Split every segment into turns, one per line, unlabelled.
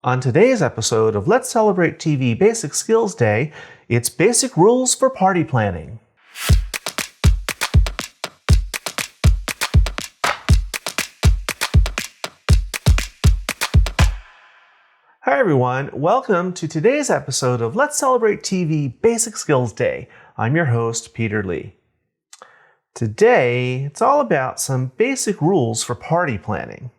On today's episode of Let's Celebrate TV Basic Skills Day, it's basic rules for party planning. Hi everyone, welcome to today's episode of Let's Celebrate TV Basic Skills Day. I'm your host, Peter Lee. Today, it's all about some basic rules for party planning.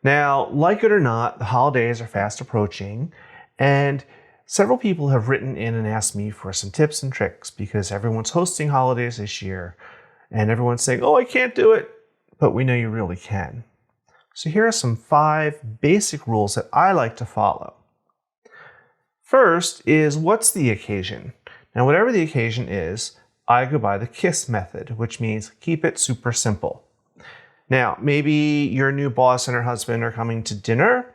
Now, like it or not, the holidays are fast approaching, and several people have written in and asked me for some tips and tricks because everyone's hosting holidays this year, and everyone's saying, oh, I can't do it, but we know you really can. So here are some 5 basic rules that I like to follow. First is, what's the occasion? Now, whatever the occasion is, I go by the KISS method, which means keep it super simple. Now, maybe your new boss and her husband are coming to dinner,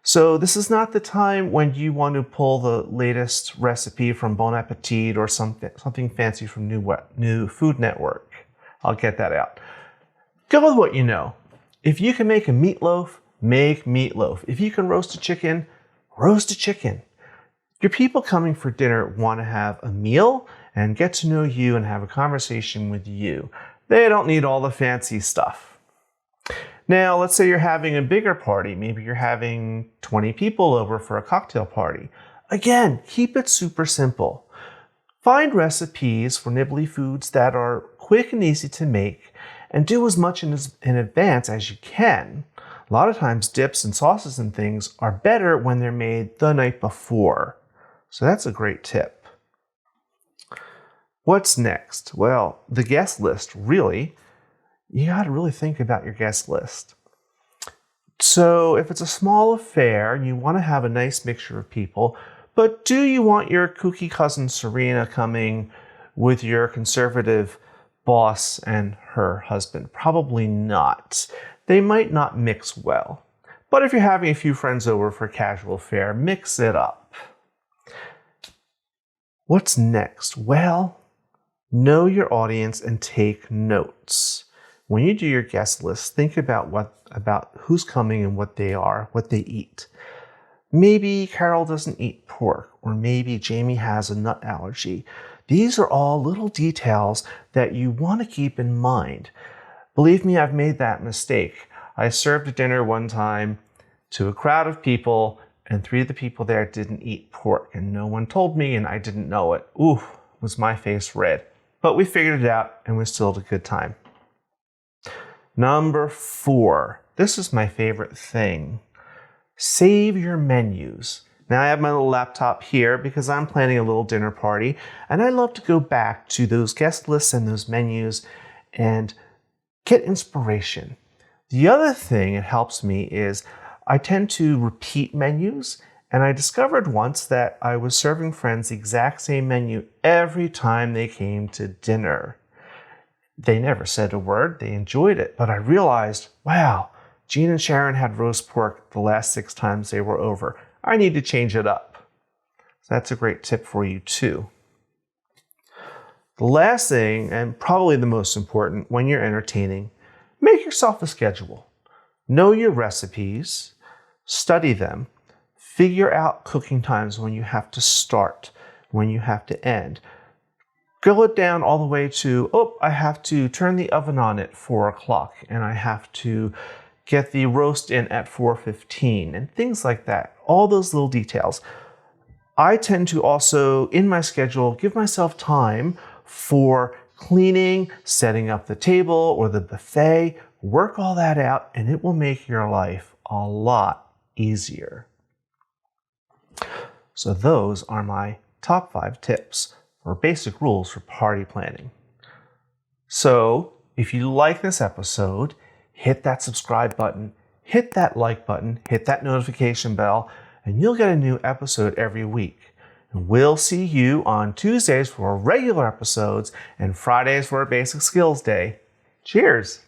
so this is not the time when you want to pull the latest recipe from Bon Appetit or something fancy from New Food Network. I'll get that out. Go with what you know. If you can make a meatloaf, make meatloaf. If you can roast a chicken, roast a chicken. Your people coming for dinner want to have a meal and get to know you and have a conversation with you. They don't need all the fancy stuff. Now, let's say you're having a bigger party. Maybe you're having 20 people over for a cocktail party. Again, keep it super simple. Find recipes for nibbly foods that are quick and easy to make, and do as much in advance as you can. A lot of times dips and sauces and things are better when they're made the night before. So that's a great tip. What's next? Well, the guest list, really. You got to really think about your guest list. So if it's a small affair and you want to have a nice mixture of people, but do you want your kooky cousin Serena coming with your conservative boss and her husband? Probably not. They might not mix well. But if you're having a few friends over for a casual affair, mix it up. What's next? Well, know your audience and take notes. When you do your guest list, think about who's coming and what they are, what they eat. Maybe Carol doesn't eat pork, or maybe Jamie has a nut allergy. These are all little details that you want to keep in mind. Believe me, I've made that mistake. I served a dinner one time to a crowd of people, and 3 of the people there didn't eat pork, and no one told me, and I didn't know it. Ooh, was my face red. But we figured it out, and we still had a good time. Number 4, this is my favorite thing. Save your menus. Now I have my little laptop here because I'm planning a little dinner party, and I love to go back to those guest lists and those menus and get inspiration. The other thing that helps me is I tend to repeat menus, and I discovered once that I was serving friends the exact same menu every time they came to dinner. They never said a word, they enjoyed it, but I realized, wow, Jean and Sharon had roast pork the last 6 times they were over. I need to change it up. So that's a great tip for you too. The last thing, and probably the most important when you're entertaining, make yourself a schedule. Know your recipes, study them, figure out cooking times when you have to start, when you have to end. Go it down all the way to, I have to turn the oven on at 4 o'clock and I have to get the roast in at 4:15 and things like that. All those little details. I tend to also, in my schedule, give myself time for cleaning, setting up the table or the buffet. Work all that out and it will make your life a lot easier. So those are my top 5 tips for basic rules for party planning. So if you like this episode, hit that subscribe button, hit that like button, hit that notification bell, and you'll get a new episode every week. And we'll see you on Tuesdays for regular episodes and Fridays for our Basic Skills Day. Cheers!